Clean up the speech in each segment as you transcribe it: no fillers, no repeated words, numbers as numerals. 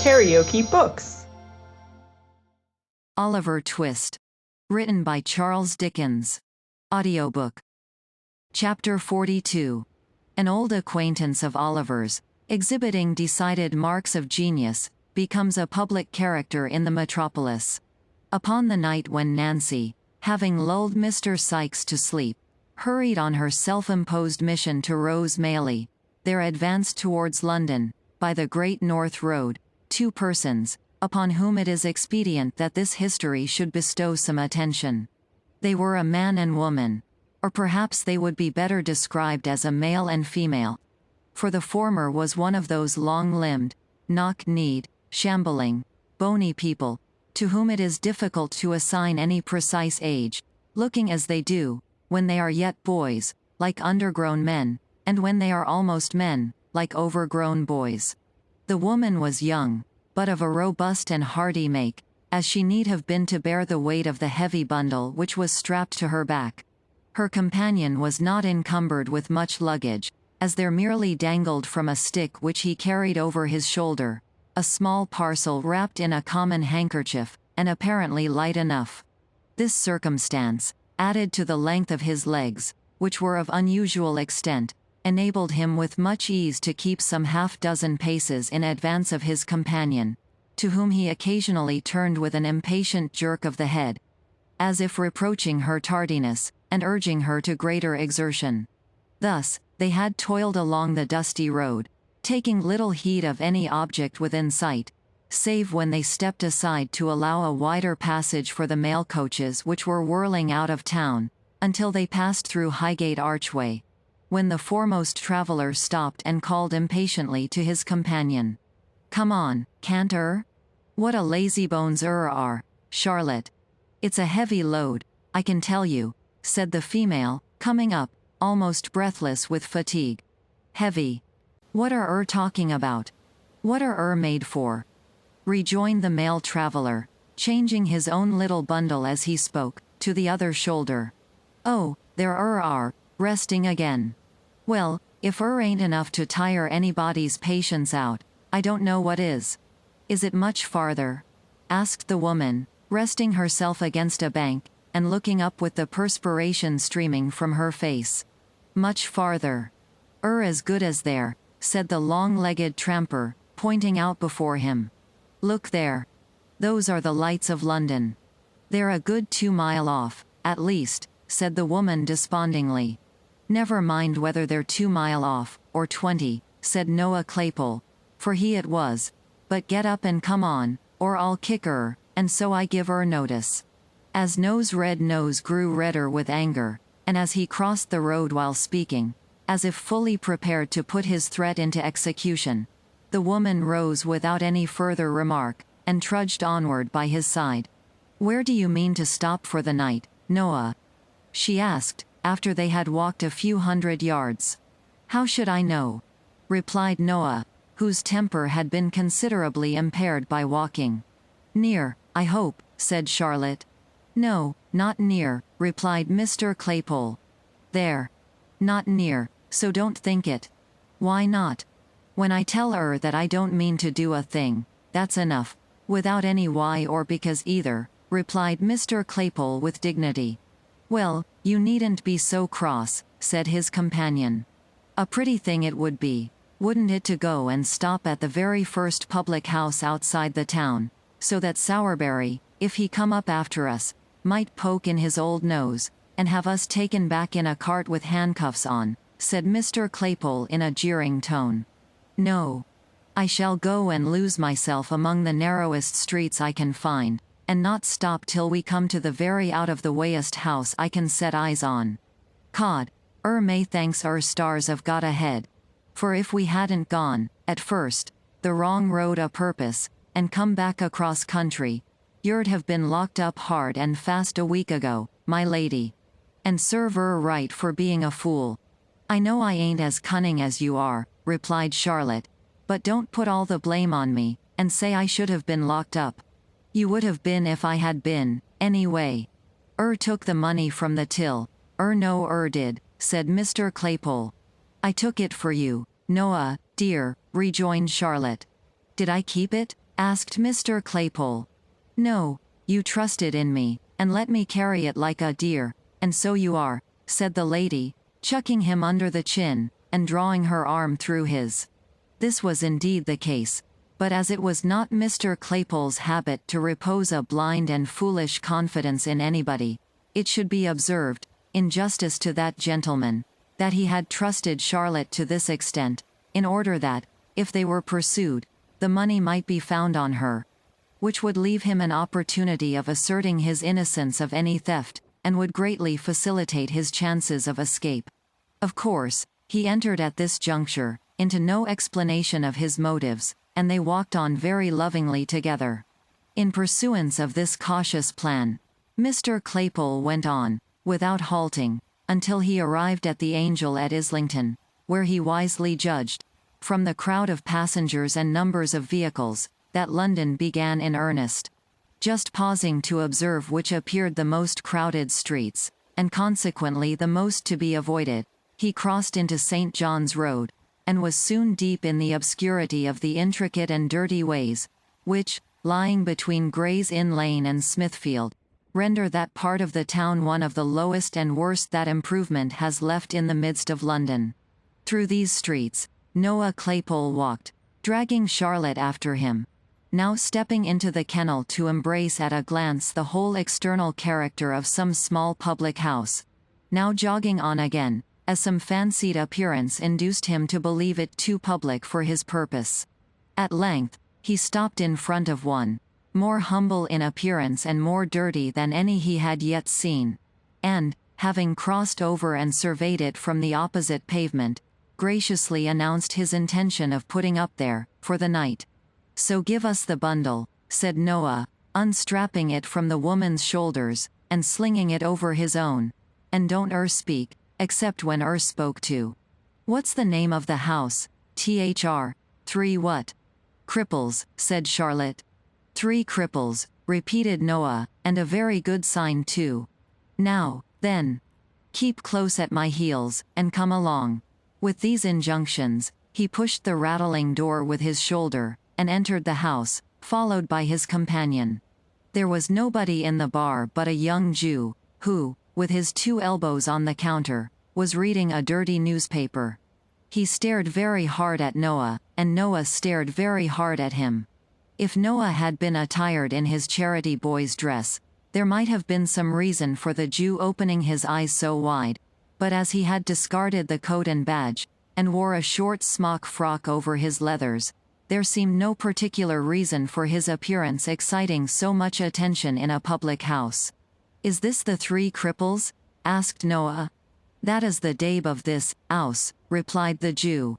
KaraokeBooks. Oliver Twist. Written by Charles Dickens. Audiobook. Chapter 42. An old acquaintance of Oliver's, exhibiting decided marks of genius, becomes a public character in the metropolis. Upon the night when Nancy, having lulled Mr. Sikes to sleep, hurried on her self-imposed mission to Rose Maylie, there advanced towards London, by the Great North Road, two persons, upon whom it is expedient that this history should bestow some attention. They were a man and woman, or perhaps they would be better described as a male and female. For the former was one of those long-limbed, knock-kneed, shambling, bony people, to whom it is difficult to assign any precise age, looking as they do, when they are yet boys, like undergrown men, and when they are almost men, like overgrown boys. The woman was young, but of a robust and hardy make, as she need have been to bear the weight of the heavy bundle which was strapped to her back. Her companion was not encumbered with much luggage, as there merely dangled from a stick which he carried over his shoulder, a small parcel wrapped in a common handkerchief, and apparently light enough. This circumstance, added to the length of his legs, which were of unusual extent, enabled him with much ease to keep some half-dozen paces in advance of his companion, to whom he occasionally turned with an impatient jerk of the head, as if reproaching her tardiness, and urging her to greater exertion. Thus, they had toiled along the dusty road, taking little heed of any object within sight, save when they stepped aside to allow a wider passage for the mail coaches which were whirling out of town, until they passed through Highgate Archway, when the foremost traveller stopped and called impatiently to his companion. "Come on, can't What a lazybones are, Charlotte. It's a heavy load, I can tell you," said the female, coming up, almost breathless with fatigue. "Heavy? What are talking about? What are made for?" rejoined the male traveller, changing his own little bundle as he spoke, to the other shoulder. "Oh, there are, resting again. Well, if ain't enough to tire anybody's patience out, I don't know what is. Is it much farther?" asked the woman, resting herself against a bank, and looking up with the perspiration streaming from her face. "Much farther. As good as there," said the long-legged tramper, pointing out before him. "Look there. Those are the lights of London. They're a good 2 mile off, at least," said the woman despondingly. "Never mind whether they're 2 mile off, or 20, said Noah Claypole, for he it was, "but get up and come on, or I'll kick and so I give notice." As Red Nose grew redder with anger, and as he crossed the road while speaking, as if fully prepared to put his threat into execution, the woman rose without any further remark, and trudged onward by his side. "Where do you mean to stop for the night, Noah?" she asked, after they had walked a few hundred yards. "How should I know?" replied Noah, whose temper had been considerably impaired by walking. "Near, I hope," said Charlotte. "No, not near," replied Mr. Claypole. "There. Not near, so don't think it." "Why not?" "When I tell that I don't mean to do a thing, that's enough, without any why or because either," replied Mr. Claypole with dignity. "Well, you needn't be so cross," said his companion. "A pretty thing it would be, wouldn't it, to go and stop at the very first public house outside the town, so that Sowerberry, if he come up after us, might poke in his old nose, and have us taken back in a cart with handcuffs on," said Mr. Claypole in a jeering tone. "No. I shall go and lose myself among the narrowest streets I can find, and not stop till we come to the very out-of-the-wayest house I can set eyes on. Cod, may thanks stars have got ahead. For if we hadn't gone, at first, the wrong road a purpose, and come back across country, you'd have been locked up hard and fast a week ago, my lady. And serve right for being a fool." "I know I ain't as cunning as you are," replied Charlotte, "but don't put all the blame on me, and say I should have been locked up. You would have been if I had been, anyway. Took the money from the till, no did," said Mr. Claypole. "I took it for you, Noah, dear," rejoined Charlotte. "Did I keep it?" asked Mr. Claypole. "No, you trusted in me, and let me carry it like a dear, and so you are," said the lady, chucking him under the chin, and drawing her arm through his. This was indeed the case, but as it was not Mr. Claypole's habit to repose a blind and foolish confidence in anybody, it should be observed, in justice to that gentleman, that he had trusted Charlotte to this extent, in order that, if they were pursued, the money might be found on her, which would leave him an opportunity of asserting his innocence of any theft, and would greatly facilitate his chances of escape. Of course, he entered at this juncture into no explanation of his motives, and they walked on very lovingly together. In pursuance of this cautious plan, Mr. Claypole went on, without halting, until he arrived at the Angel at Islington, where he wisely judged, from the crowd of passengers and numbers of vehicles, that London began in earnest. Just pausing to observe which appeared the most crowded streets, and consequently the most to be avoided, he crossed into St. John's Road, and was soon deep in the obscurity of the intricate and dirty ways, which, lying between Gray's Inn Lane and Smithfield, render that part of the town one of the lowest and worst that improvement has left in the midst of London. Through these streets, Noah Claypole walked, dragging Charlotte after him, now stepping into the kennel to embrace at a glance the whole external character of some small public house, now jogging on again, as some fancied appearance induced him to believe it too public for his purpose. At length, he stopped in front of one, more humble in appearance and more dirty than any he had yet seen, and, having crossed over and surveyed it from the opposite pavement, graciously announced his intention of putting up there, for the night. "So give us the bundle," said Noah, unstrapping it from the woman's shoulders, and slinging it over his own, "and don't speak, except when spoke to." "What's the name of the house, Thr? 3 what?" "Cripples," said Charlotte. "3 Cripples," repeated Noah, "and a very good sign too. Now, then, keep close at my heels, and come along." With these injunctions, he pushed the rattling door with his shoulder, and entered the house, followed by his companion. There was nobody in the bar but a young Jew, who, with his 2 elbows on the counter, was reading a dirty newspaper. He stared very hard at Noah, and Noah stared very hard at him. If Noah had been attired in his charity boy's dress, there might have been some reason for the Jew opening his eyes so wide, but as he had discarded the coat and badge, and wore a short smock frock over his leathers, there seemed no particular reason for his appearance exciting so much attention in a public house. "Is this the 3 Cripples?" asked Noah. "That is the dabe of this 'ouse," replied the Jew.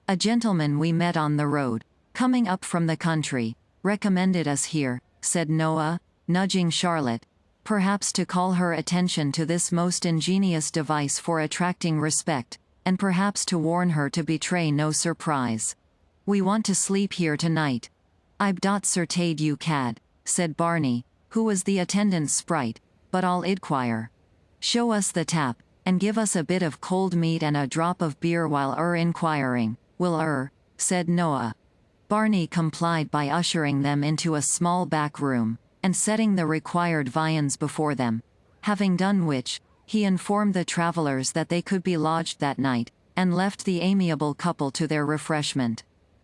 "A gentleman we met on the road, coming up from the country, recommended us here," said Noah, nudging Charlotte, perhaps to call her attention to this most ingenious device for attracting respect, and perhaps to warn her to betray no surprise. "We want to sleep here tonight." "I'b dot certaid you cad," said Barney, who was the attendant sprite, "but I'll inquire. Show us the tap, and give us a bit of cold meat and a drop of beer while inquiring, will said Noah. Barney complied by ushering them into a small back room, and setting the required viands before them, having done which, he informed the travelers that they could be lodged that night, and left the amiable couple to their refreshment.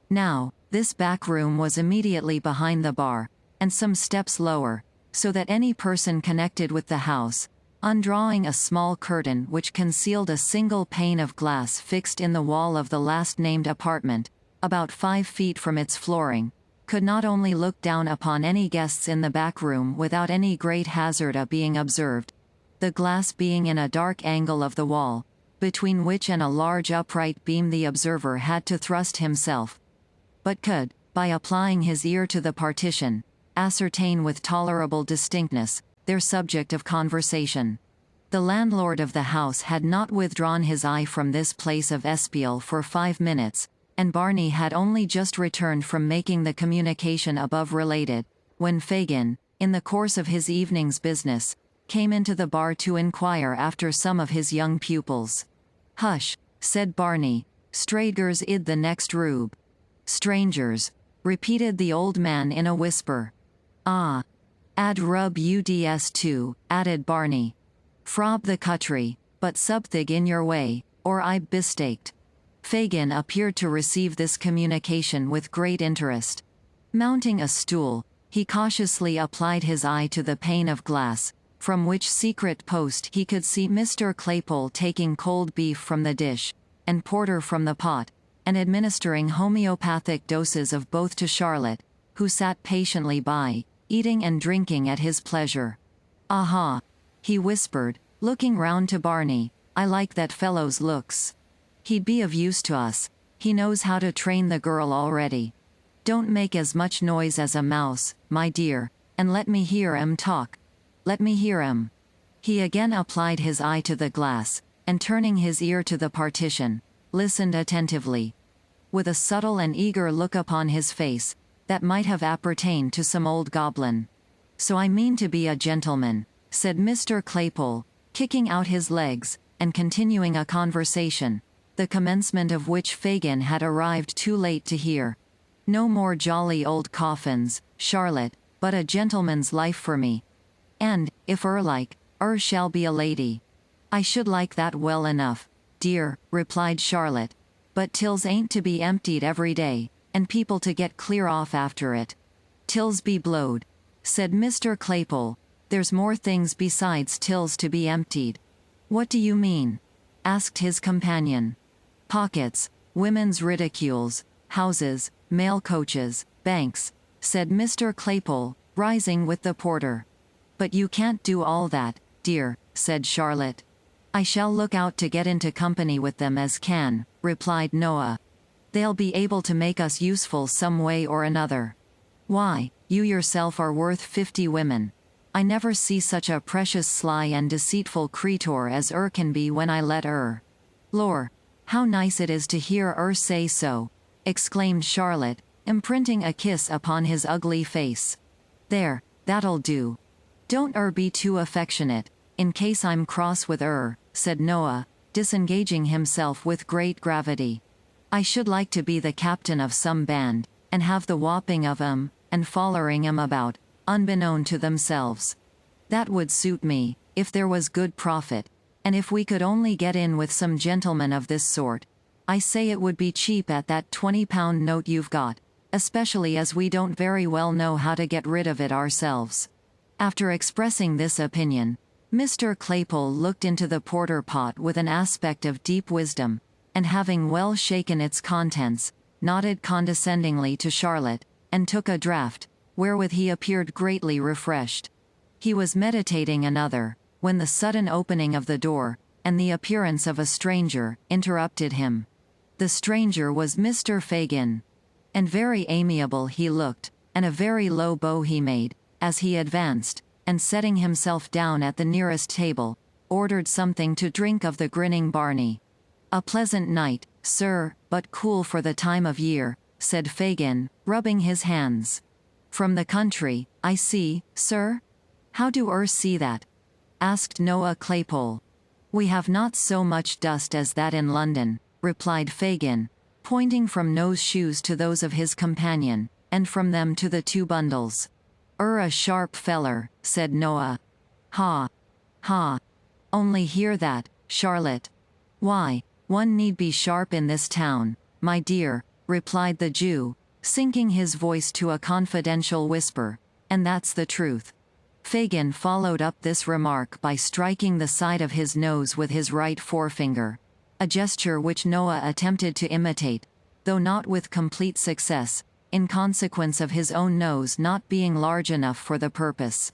Now, this back room was immediately behind the bar, and some steps lower, so that any person connected with the house, undrawing a small curtain which concealed a single pane of glass fixed in the wall of the last-named apartment, about 5 feet from its flooring, could not only look down upon any guests in the back room without any great hazard of being observed, the glass being in a dark angle of the wall, between which and a large upright beam the observer had to thrust himself, but could, by applying his ear to the partition, ascertain with tolerable distinctness their subject of conversation. The landlord of the house had not withdrawn his eye from this place of espial for 5 minutes, and Barney had only just returned from making the communication above related, when Fagin, in the course of his evening's business, came into the bar to inquire after some of his young pupils. "Hush," said Barney, "stragers id the next roob." "Strangers," repeated the old man in a whisper. Ah. Ad rub uds too, added Barney. Frob the country, but something in your way, or I bistaked. Fagin appeared to receive this communication with great interest. Mounting a stool, he cautiously applied his eye to the pane of glass, from which secret post he could see Mr. Claypole taking cold beef from the dish, and porter from the pot, and administering homeopathic doses of both to Charlotte, who sat patiently by, eating and drinking at his pleasure. Aha! He whispered, looking round to Barney, I like that fellow's looks. He'd be of use to us. He knows how to train the girl already. Don't make as much noise as a mouse, my dear, and let me hear 'em talk. Let me hear 'em. He again applied his eye to the glass, and turning his ear to the partition, listened attentively. With a subtle and eager look upon his face, that might have appertained to some old goblin. So I mean to be a gentleman, said Mr. Claypole, kicking out his legs, and continuing a conversation, the commencement of which Fagin had arrived too late to hear. No more jolly old coffins, Charlotte, but a gentleman's life for me. And, if like, shall be a lady. I should like that well enough, dear, replied Charlotte, but tills ain't to be emptied every day, and people to get clear off after it. Tills be blowed, said Mr. Claypole, there's more things besides tills to be emptied. What do you mean? Asked his companion. Pockets, women's ridicules, houses, mail coaches, banks, said Mr. Claypole, rising with the porter. But you can't do all that, dear, said Charlotte. I shall look out to get into company with them as can, replied Noah. They'll be able to make us useful some way or another. Why, you yourself are worth 50 women. I never see such a precious sly and deceitful creature as can be when I let Lor, how nice it is to hear say so, exclaimed Charlotte, imprinting a kiss upon his ugly face. There, that'll do. Don't be too affectionate, in case I'm cross with said Noah, disengaging himself with great gravity. I should like to be the captain of some band, and have the whopping of 'em, and follering 'em about, unbeknown to themselves. That would suit me, if there was good profit, and if we could only get in with some gentlemen of this sort. I say it would be cheap at that £20 note you've got, especially as we don't very well know how to get rid of it ourselves. After expressing this opinion, Mr. Claypole looked into the porter pot with an aspect of deep wisdom, and having well shaken its contents, nodded condescendingly to Charlotte, and took a draught, wherewith he appeared greatly refreshed. He was meditating another, when the sudden opening of the door, and the appearance of a stranger, interrupted him. The stranger was Mr. Fagin. And very amiable he looked, and a very low bow he made, as he advanced, and setting himself down at the nearest table, ordered something to drink of the grinning Barney. A pleasant night, sir, but cool for the time of year, said Fagin, rubbing his hands. From the country, I see, sir? How do see that? Asked Noah Claypole. We have not so much dust as that in London, replied Fagin, pointing from Noah's shoes to those of his companion, and from them to the two bundles. A sharp feller, said Noah. Ha! Ha! Only hear that, Charlotte. Why, one need be sharp in this town, my dear, replied the Jew, sinking his voice to a confidential whisper, and that's the truth. Fagin followed up this remark by striking the side of his nose with his right forefinger, a gesture which Noah attempted to imitate, though not with complete success, in consequence of his own nose not being large enough for the purpose.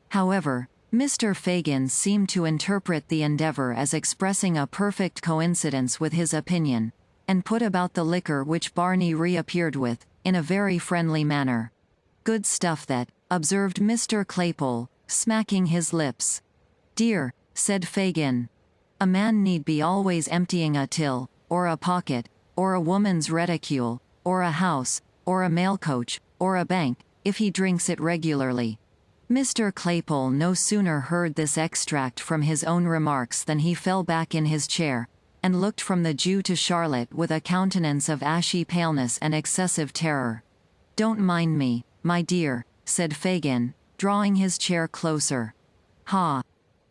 However, Mr. Fagin seemed to interpret the endeavor as expressing a perfect coincidence with his opinion, and put about the liquor which Barney reappeared with, in a very friendly manner. Good stuff that, observed Mr. Claypole, smacking his lips. Dear, said Fagin. A man need be always emptying a till, or a pocket, or a woman's reticule, or a house, or a mail coach, or a bank, if he drinks it regularly. Mr. Claypole no sooner heard this extract from his own remarks than he fell back in his chair, and looked from the Jew to Charlotte with a countenance of ashy paleness and excessive terror. Don't mind me, my dear, said Fagin, drawing his chair closer. Ha!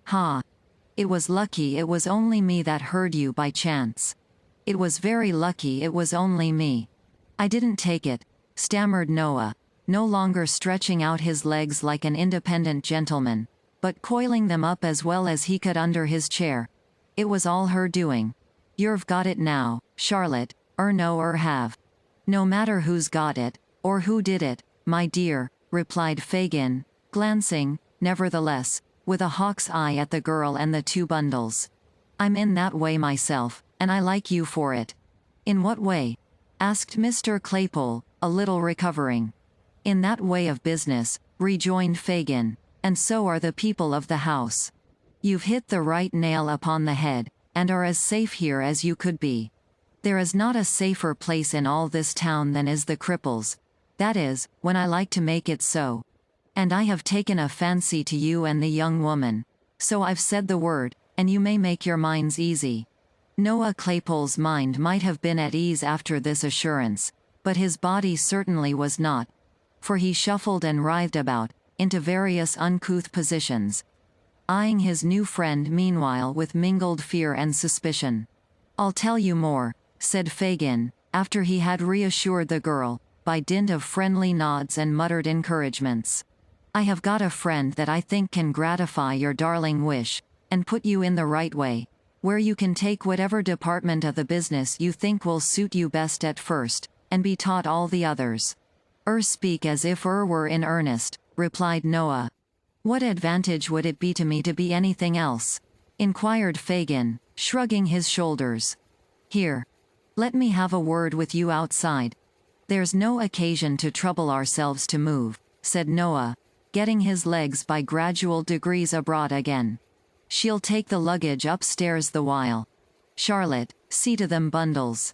Ha! It was lucky it was only me that heard you by chance. It was very lucky it was only me. I didn't take it, stammered Noah, no longer stretching out his legs like an independent gentleman, but coiling them up as well as he could under his chair. It was all her doing. You've got it now, Charlotte, no have. No matter who's got it, or who did it, my dear, replied Fagin, glancing, nevertheless, with a hawk's eye at the girl and the two bundles. I'm in that way myself, and I like you for it. In what way? Asked Mr. Claypole, a little recovering. In that way of business, rejoined Fagin, and so are the people of the house. You've hit the right nail upon the head, and are as safe here as you could be. There is not a safer place in all this town than is the Cripples. That is, when I like to make it so. And I have taken a fancy to you and the young woman. So I've said the word, and you may make your minds easy. Noah Claypole's mind might have been at ease after this assurance, but his body certainly was not. For he shuffled and writhed about, into various uncouth positions, eyeing his new friend meanwhile with mingled fear and suspicion. I'll tell you more, said Fagin, after he had reassured the girl, by dint of friendly nods and muttered encouragements. I have got a friend that I think can gratify your darling wish, and put you in the right way, where you can take whatever department of the business you think will suit you best at first, and be taught all the others. Speak as if were in earnest, replied Noah. What advantage would it be to me to be anything else? Inquired Fagin, shrugging his shoulders. Here. Let me have a word with you outside. There's no occasion to trouble ourselves to move, said Noah, getting his legs by gradual degrees abroad again. She'll take the luggage upstairs the while. Charlotte, see to them bundles.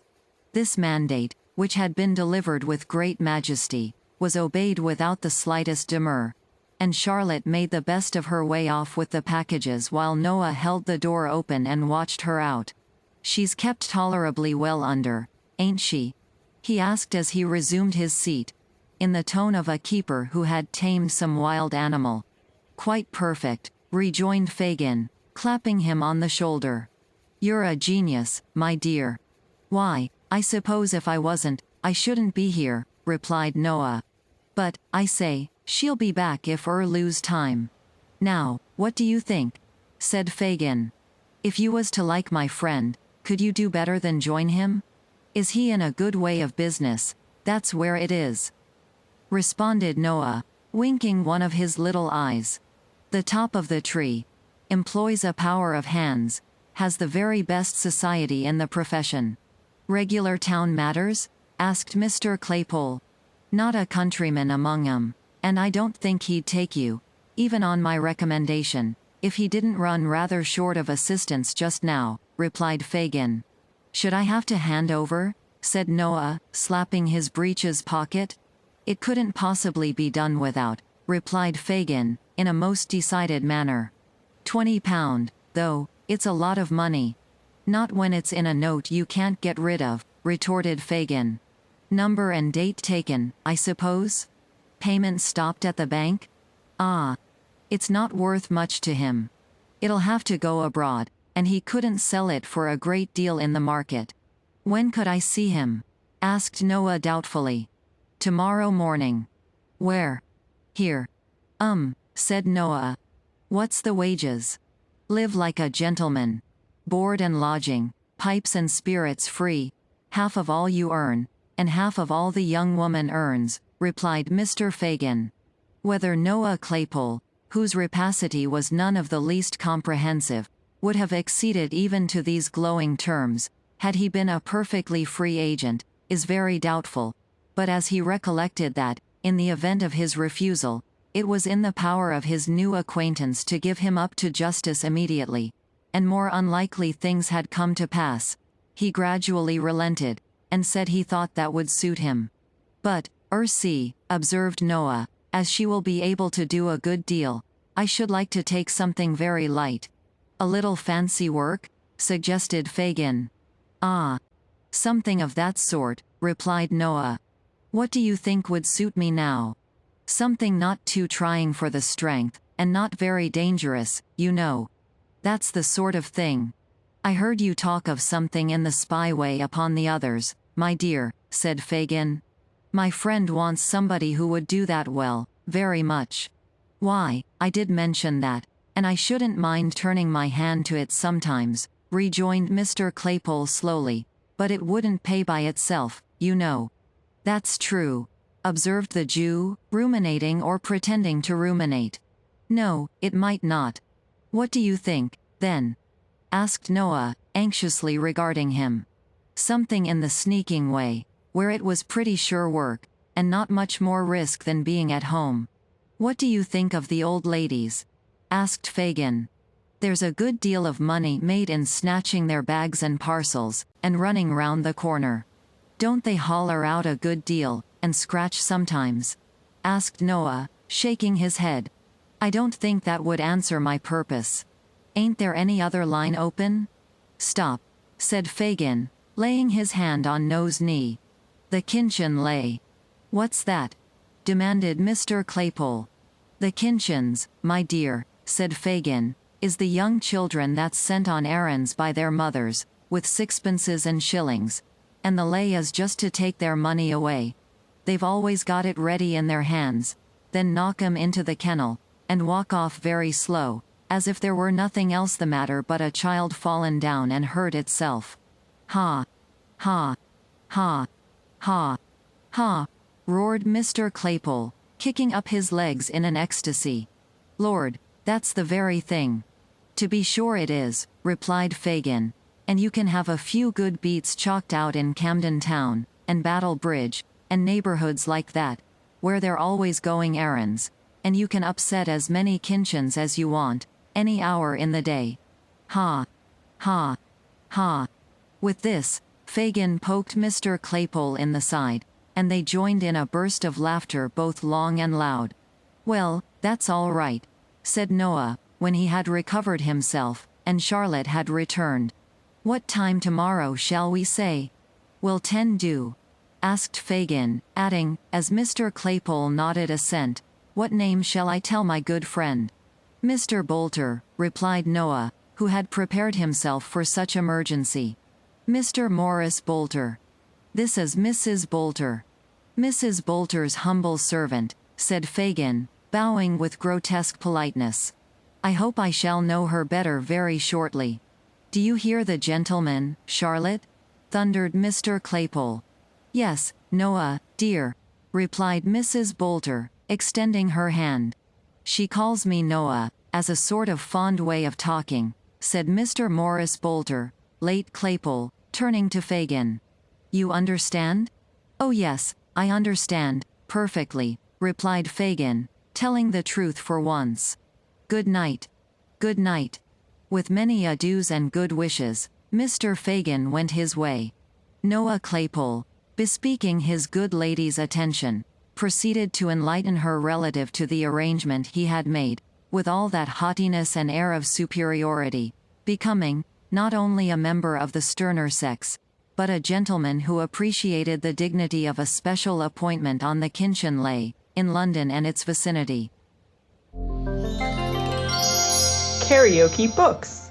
This mandate, which had been delivered with great majesty, was obeyed without the slightest demur, and Charlotte made the best of her way off with the packages while Noah held the door open and watched her out. She's kept tolerably well under, ain't she? He asked as he resumed his seat, in the tone of a keeper who had tamed some wild animal. Quite perfect, rejoined Fagin, clapping him on the shoulder. You're a genius, my dear. Why, I suppose if I wasn't, I shouldn't be here, replied Noah. But, I say, she'll be back if lose time. Now, what do you think? Said Fagin. If you was to like my friend, could you do better than join him? Is he in a good way of business? That's where it is. Responded Noah, winking one of his little eyes. The top of the tree. Employs a power of hands. Has the very best society in the profession. Regular town matters? Asked Mr. Claypole. Not a countryman among 'em, and I don't think he'd take you, even on my recommendation, if he didn't run rather short of assistance just now, replied Fagin. Should I have to hand over? Said Noah, slapping his breeches pocket. It couldn't possibly be done without, replied Fagin, in a most decided manner. £20, though, it's a lot of money. Not when it's in a note you can't get rid of, retorted Fagin. Number and date taken, I suppose? Payment stopped at the bank? Ah. It's not worth much to him. It'll have to go abroad, and he couldn't sell it for a great deal in the market. When could I see him? Asked Noah doubtfully. Tomorrow morning. Where? Here. Said Noah. What's the wages? Live like a gentleman. Board and lodging, pipes and spirits free, half of all you earn, and half of all the young woman earns, replied Mr. Fagin. Whether Noah Claypole, whose rapacity was none of the least comprehensive, would have acceded even to these glowing terms, had he been a perfectly free agent, is very doubtful, but as he recollected that, in the event of his refusal, it was in the power of his new acquaintance to give him up to justice immediately, and more unlikely things had come to pass, he gradually relented, and said he thought that would suit him. But, see, observed Noah, as she will be able to do a good deal, I should like to take something very light. A little fancy work? Suggested Fagin. Ah. Something of that sort, replied Noah. What do you think would suit me now? Something not too trying for the strength, and not very dangerous, you know. That's the sort of thing. I heard you talk of something in the spyway upon the others, my dear, said Fagin. My friend wants somebody who would do that well, very much. Why, I did mention that, and I shouldn't mind turning my hand to it sometimes, rejoined Mr. Claypole slowly, but it wouldn't pay by itself, you know. That's true, observed the Jew, ruminating or pretending to ruminate. No, it might not. What do you think, then? Asked Noah, anxiously regarding him. Something in the sneaking way, where it was pretty sure work, and not much more risk than being at home. What do you think of the old ladies? Asked Fagin. There's a good deal of money made in snatching their bags and parcels, and running round the corner. Don't they holler out a good deal, and scratch sometimes? Asked Noah, shaking his head. I don't think that would answer my purpose. Ain't there any other line open? Stop, said Fagin, laying his hand on Noah's knee. The Kinchin lay. What's that? Demanded Mr. Claypole. The Kinchins, my dear, said Fagin, is the young children that's sent on errands by their mothers, with sixpences and shillings. And the lay is just to take their money away. They've always got it ready in their hands, then knock 'em into the kennel, and walk off very slow, as if there were nothing else the matter but a child fallen down and hurt itself. Ha! Ha! Ha! Ha! Ha! Roared Mr. Claypole, kicking up his legs in an ecstasy. Lord, that's the very thing. To be sure it is, replied Fagin, and you can have a few good beats chalked out in Camden Town, and Battle Bridge, and neighborhoods like that, where they're always going errands, and you can upset as many Kinchins as you want, any hour in the day. Ha! Ha! Ha! With this, Fagin poked Mr. Claypole in the side, and they joined in a burst of laughter both long and loud. Well, that's all right, said Noah, when he had recovered himself, and Charlotte had returned. What time tomorrow shall we say? Will 10 do? Asked Fagin, adding, as Mr. Claypole nodded assent, what name shall I tell my good friend? Mr. Boulter, replied Noah, who had prepared himself for such emergency. Mr. Morris Boulter. This is Mrs. Boulter. Mrs. Boulter's humble servant, said Fagin, bowing with grotesque politeness. I hope I shall know her better very shortly. Do you hear the gentleman, Charlotte? Thundered Mr. Claypole. Yes, Noah, dear, replied Mrs. Boulter, extending her hand. She calls me Noah, as a sort of fond way of talking, said Mr. Morris Boulter, late Claypole, turning to Fagin. You understand? Oh yes, I understand, perfectly, replied Fagin, telling the truth for once. Good night. Good night. With many adieus and good wishes, Mr. Fagin went his way. Noah Claypole, bespeaking his good lady's attention, proceeded to enlighten her relative to the arrangement he had made, with all that haughtiness and air of superiority, becoming, not only a member of the sterner sex, but a gentleman who appreciated the dignity of a special appointment on the Kinchin lay, in London and its vicinity. KaraokeBooks.